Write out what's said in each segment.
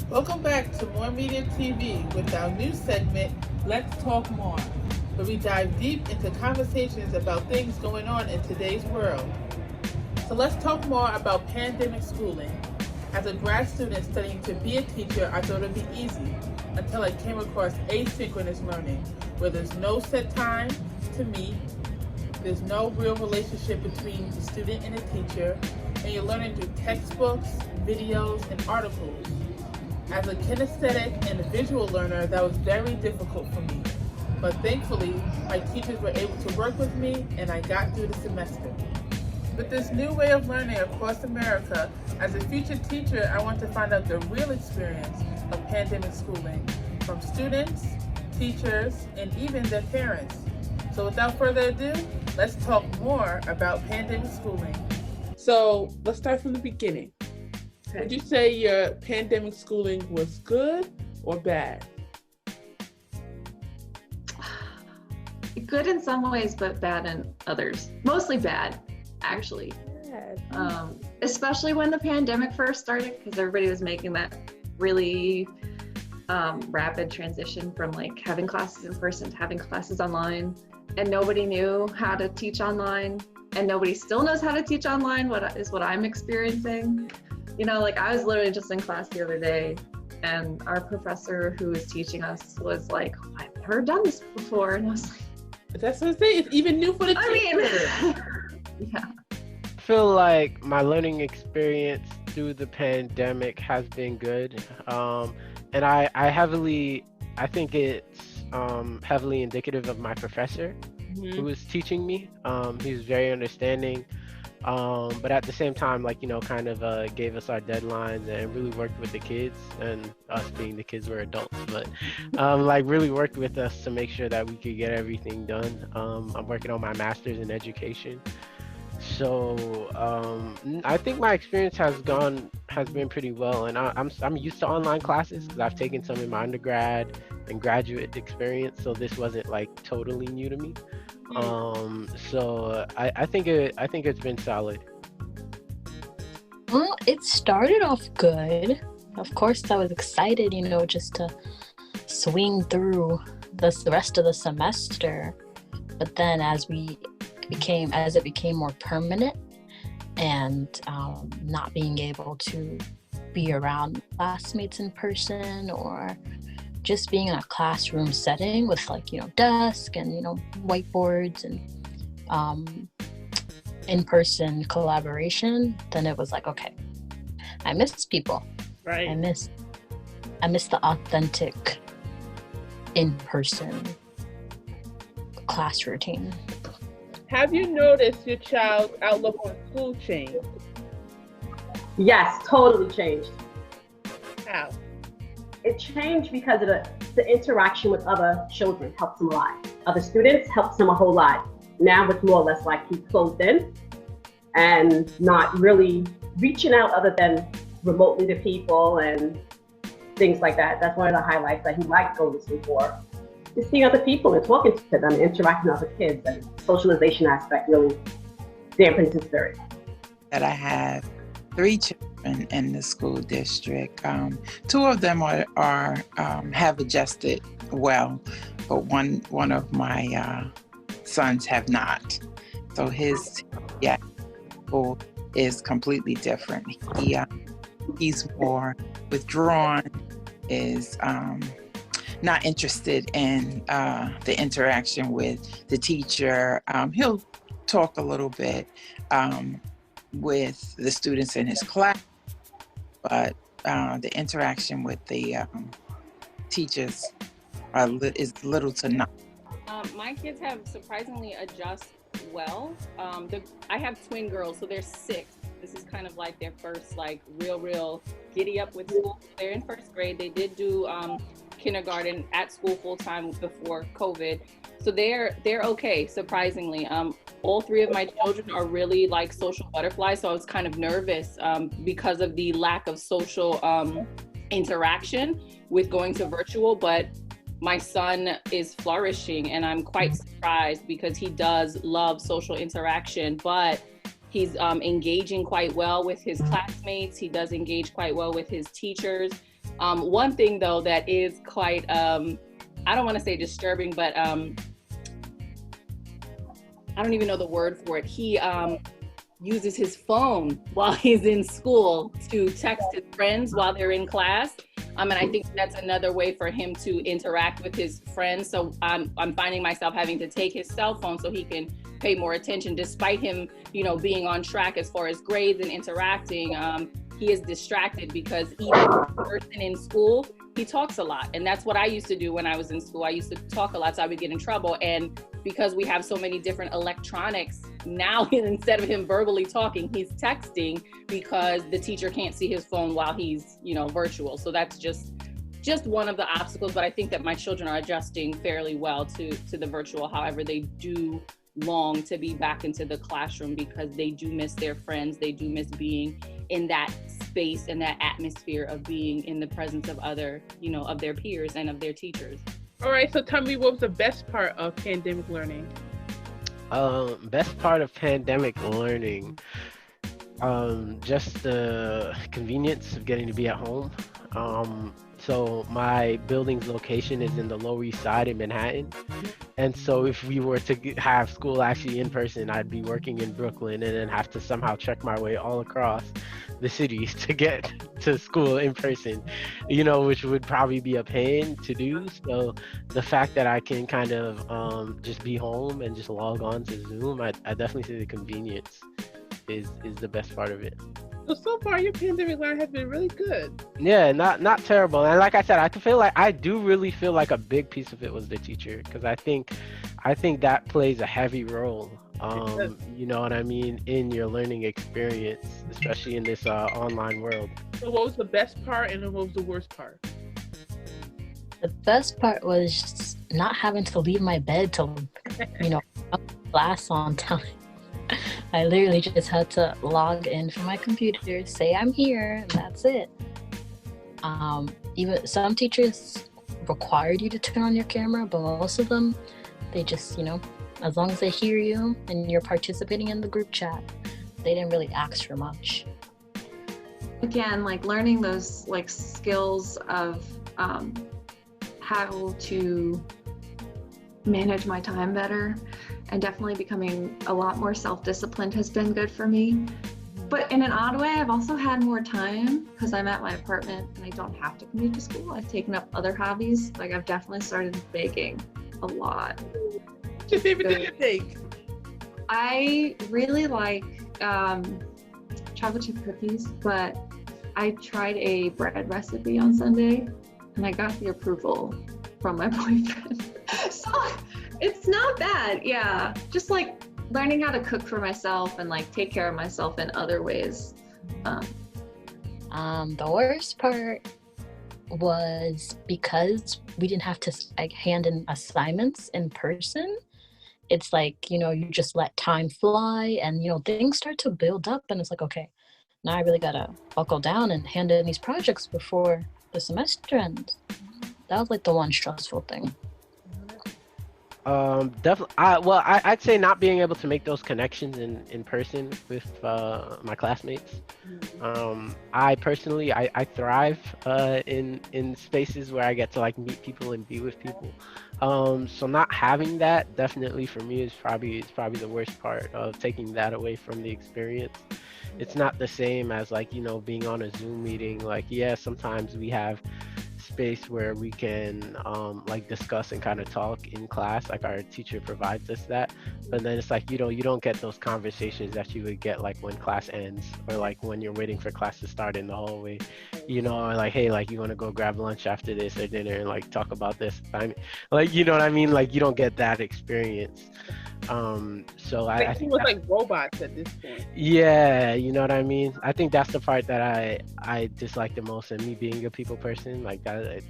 Welcome back to More Media TV with our new segment, Let's Talk More, where we dive deep into conversations about things going on in today's world. So let's talk more about pandemic schooling. As a grad student studying to be a teacher, I thought it'd be easy until I came across asynchronous learning, where there's no set time to meet, there's no real relationship between the student and the teacher, and you're learning through textbooks, videos, and articles. As a kinesthetic and a visual learner, that was very difficult for me. But thankfully, my teachers were able to work with me and I got through the semester. With this new way of learning across America, as a future teacher, I want to find out the real experience of pandemic schooling from students, teachers, and even their parents. So without further ado, let's talk more about pandemic schooling. So let's start from the beginning. Would you say your pandemic schooling was good or bad? Good in some ways, but bad in others. Mostly bad, actually. Especially when the pandemic first started, because everybody was making that really rapid transition from like having classes in person to having classes online. And nobody knew how to teach online. And nobody still knows how to teach online, what I'm experiencing. You know, like I was literally just in class the other day and our professor who was teaching us was like, oh, I've never done this before. And I was like, that's what I'm saying. It's even new for the teacher. Yeah. I feel like my learning experience through the pandemic has been good. And I think it's heavily indicative of my professor who was teaching me. He was very understanding. But at the same time, like, you know, kind of gave us our deadlines and really worked with the kids, and us being the kids were adults, but like really worked with us to make sure that we could get everything done. I'm working on my master's in education. So I think my experience has been pretty well, and I'm used to online classes because I've taken some in my undergrad and graduate experience, so this wasn't like totally new to me. So I think it's been solid. Well, it started off good. Of course, I was excited, just to swing through the rest of the semester. But then as it became more permanent and not being able to be around classmates in person, or just being in a classroom setting with desk and whiteboards and in-person collaboration, then it was like, okay, I miss people. Right. I miss the authentic in-person class routine. Have you noticed your child's outlook on school change? Yes, totally changed. How? It changed because of the interaction with other children helps them a lot. Other students helps them a whole lot. Now it's more or less like he's closed in and not really reaching out other than remotely to people and things like that. That's one of the highlights that he liked going to school for. Just seeing other people and talking to them, interacting with other kids, and socialization aspect really dampens his spirit. That I have 3 children in the school district. 2 of them are have adjusted well, but one of my sons have not. So his school is completely different. He's more withdrawn, is not interested in the interaction with the teacher. He'll talk a little bit with the students in his class, but the interaction with the teachers is little to none. My kids have surprisingly adjusted well. I have twin girls, so they're 6. This is kind of like their first real giddy up with school. They're in 1st grade. They did do kindergarten at school full time before COVID. So they're okay, surprisingly. All 3 of my children are really like social butterflies, so I was kind of nervous because of the lack of social interaction with going to virtual, but my son is flourishing and I'm quite surprised because he does love social interaction, but he's engaging quite well with his classmates. He does engage quite well with his teachers. One thing though that is quite, I don't want to say disturbing, but I don't even know the word for it. He uses his phone while he's in school to text his friends while they're in class. And I think that's another way for him to interact with his friends. So I'm finding myself having to take his cell phone so he can pay more attention, despite him, being on track as far as grades and interacting. He is distracted because even a person in school, he talks a lot. And that's what I used to do when I was in school. I used to talk a lot, so I would get in trouble. And because we have so many different electronics now, instead of him verbally talking, he's texting because the teacher can't see his phone while he's, virtual. So that's just one of the obstacles. But I think that my children are adjusting fairly well to the virtual. However, they do long to be back into the classroom because they do miss their friends. They do miss being in that space and that atmosphere of being in the presence of other, of their peers and of their teachers. All right, so tell me, what was the best part of pandemic learning? Best part of pandemic learning, just the convenience of getting to be at home. So my building's location is in the Lower East Side in Manhattan. And so if we were to have school actually in person, I'd be working in Brooklyn and then have to somehow trek my way all across the city to get to school in person, which would probably be a pain to do. So the fact that I can kind of just be home and just log on to Zoom, I definitely see the convenience is the best part of it. So far your pandemic learning has been really good. Yeah, not terrible. And like I said, I do really feel like a big piece of it was the teacher, because I think that plays a heavy role. You know what I mean, in your learning experience, especially in this online world. So what was the best part and what was the worst part? The best part was just not having to leave my bed till, class on time. I literally just had to log in from my computer, say I'm here, and that's it. Even some teachers required you to turn on your camera, but most of them, they just, as long as they hear you and you're participating in the group chat, they didn't really ask for much. Again, learning those skills of how to manage my time better, and definitely becoming a lot more self-disciplined has been good for me. But in an odd way, I've also had more time because I'm at my apartment and I don't have to commute to school. I've taken up other hobbies. I've definitely started baking a lot. What's your favorite thing to bake? I really like chocolate chip cookies, but I tried a bread recipe on Sunday and I got the approval from my boyfriend. So it's not bad. Yeah. Just learning how to cook for myself and take care of myself in other ways. The worst part was because we didn't have to hand in assignments in person. It's you just let time fly and, things start to build up and it's okay, now I really gotta buckle down and hand in these projects before the semester ends. That was the one stressful thing. Definitely. I'd say not being able to make those connections in person with my classmates. I personally, I thrive in spaces where I get to meet people and be with people. So not having that definitely for me is probably the worst part of taking that away from the experience. It's not the same as being on a Zoom meeting. Sometimes we have space where we can discuss and kind of talk in class, our teacher provides us that, but then it's you don't get those conversations that you would get when class ends or when you're waiting for class to start in the hallway, or hey, you want to go grab lunch after this or dinner and talk about this. I mean, you know what I mean, you don't get that experience. So I think it was robots at this point. Yeah, you know what I mean. I think that's the part that I dislike the most, and me being a people person,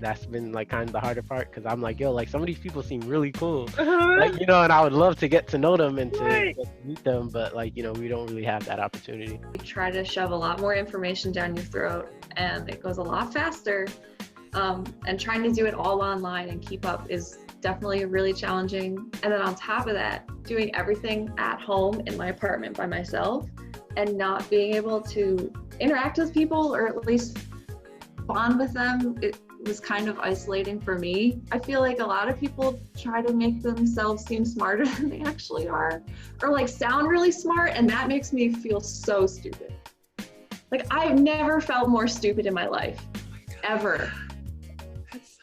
that's been kind of the harder part, because I'm some of these people seem really cool, and I would love to get to know them and to meet them, but we don't really have that opportunity. We try to shove a lot more information down your throat and it goes a lot faster, and trying to do it all online and keep up is definitely really challenging. And then on top of that, doing everything at home in my apartment by myself and not being able to interact with people, or at least bond with them. It was kind of isolating for me. I feel like a lot of people try to make themselves seem smarter than they actually are, or like sound really smart, and that makes me feel so stupid. Like I've never felt more stupid in my life, ever.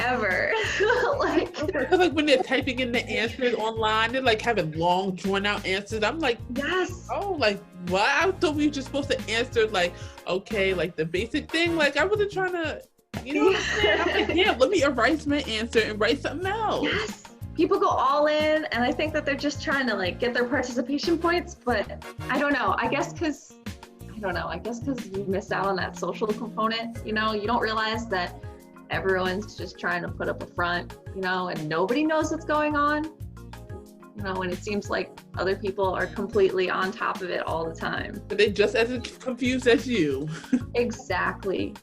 Ever. like when they're typing in the answers online, they're like having long drawn out answers. I'm like, yes. Oh, like what? I thought we were just supposed to answer like, okay, like the basic thing. Like I wasn't trying to, you know what I'm saying? I'm like, yeah, let me erase my answer and write something else. Yes. People go all in, and I think that they're just trying to like get their participation points, but I don't know. I guess because you miss out on that social component. You know, you don't realize that everyone's just trying to put up a front, you know, and nobody knows what's going on, you know, and it seems like other people are completely on top of it all the time. But they're just as confused as you. Exactly.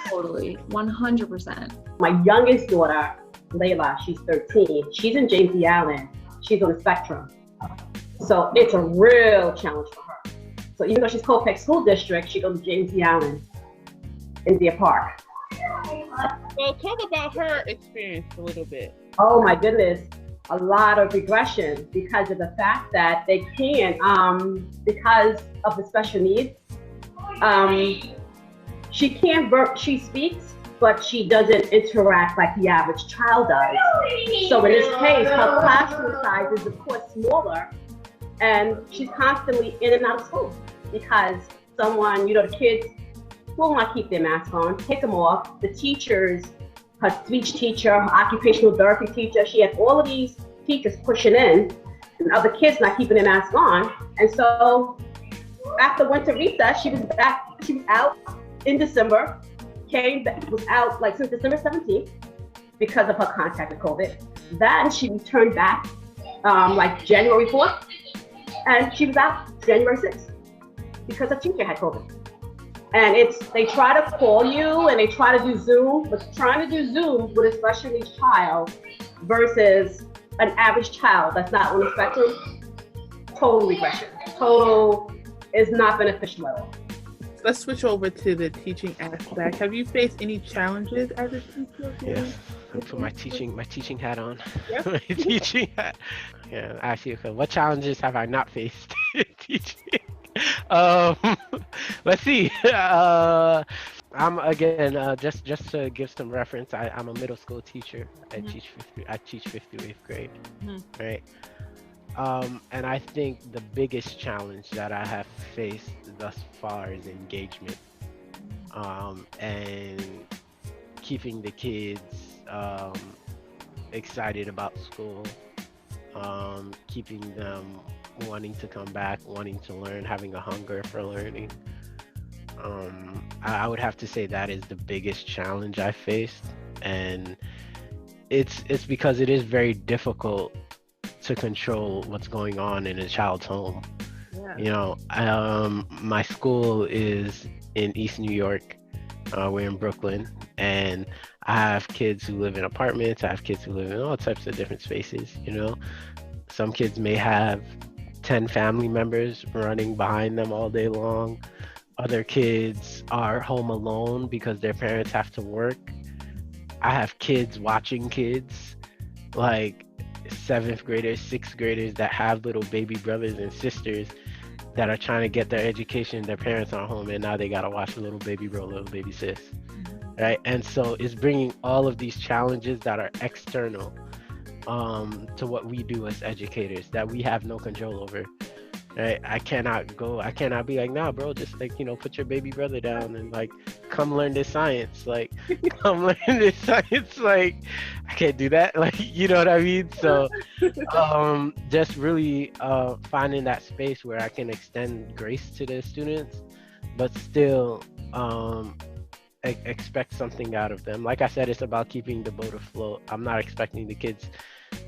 Totally. 100%. My youngest daughter, Layla, she's 13. She's in James E. Allen. She's on the spectrum. So it's a real challenge for her. So even though she's Colfax School District, she goes to James E. Allen in Deer Park. Well, talk about her experience a little bit. Oh my goodness, a lot of regression because of the fact that they can't, because of the special needs. She can't she speaks, but she doesn't interact like the average child does. So in this case, her classroom size is of course smaller, and she's constantly in and out of school because someone, you know, the kids will not keep their mask on, take them off. The teachers, her speech teacher, her occupational therapy teacher, she had all of these teachers pushing in and other kids not keeping their mask on. And so after winter recess, she was out in December, was out like since December 17th because of her contact with COVID. Then she returned back like January 4th, and she was out January 6th because her teacher had COVID. And they try to call you and they try to do Zoom, but trying to do Zoom with a special needs child versus an average child that's not on the spectrum, total regression. Total is not beneficial at all. Let's switch over to the teaching aspect. Have you faced any challenges as a teacher? Yes, I put my teaching hat on. Yep. My teaching hat. Yeah, actually, okay, what challenges have I not faced in teaching? Let's see. I'm again just to give some reference. I'm a middle school teacher. I teach 5th through 8th grade, right? And I think the biggest challenge that I have faced thus far is engagement, and keeping the kids excited about school, keeping them wanting to come back, wanting to learn, having a hunger for learning. I would have to say that is the biggest challenge I faced, and it's because it is very difficult to control what's going on in a child's home. Yeah. You know, my school is in East New York. We're in Brooklyn, and I have kids who live in apartments. I have kids who live in all types of different spaces. You know, some kids may have 10 family members running behind them all day long. Other kids are home alone because their parents have to work. I have kids watching kids, like 7th graders, 6th graders that have little baby brothers and sisters that are trying to get their education. Their parents aren't home, and now they gotta watch a little baby bro, little baby sis, right? And so it's bringing all of these challenges that are external to what we do as educators that we have no control over, right? I cannot be like, nah, bro, just like, you know, put your baby brother down and like, come learn this science, like, come learn this science. Like, I can't do that. Like, you know what I mean? So, just really finding that space where I can extend grace to the students, but still expect something out of them. Like I said, it's about keeping the boat afloat. I'm not expecting the kids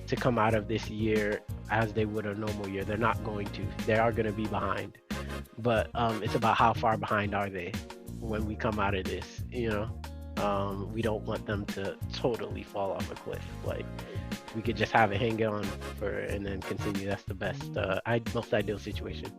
to come out of this year as they would a normal year. They're not going to. They are going to be behind. But it's about how far behind are they when we come out of this, you know? We don't want them to totally fall off a cliff. Like, we could just have it hang on and then continue. That's the best, most ideal situation.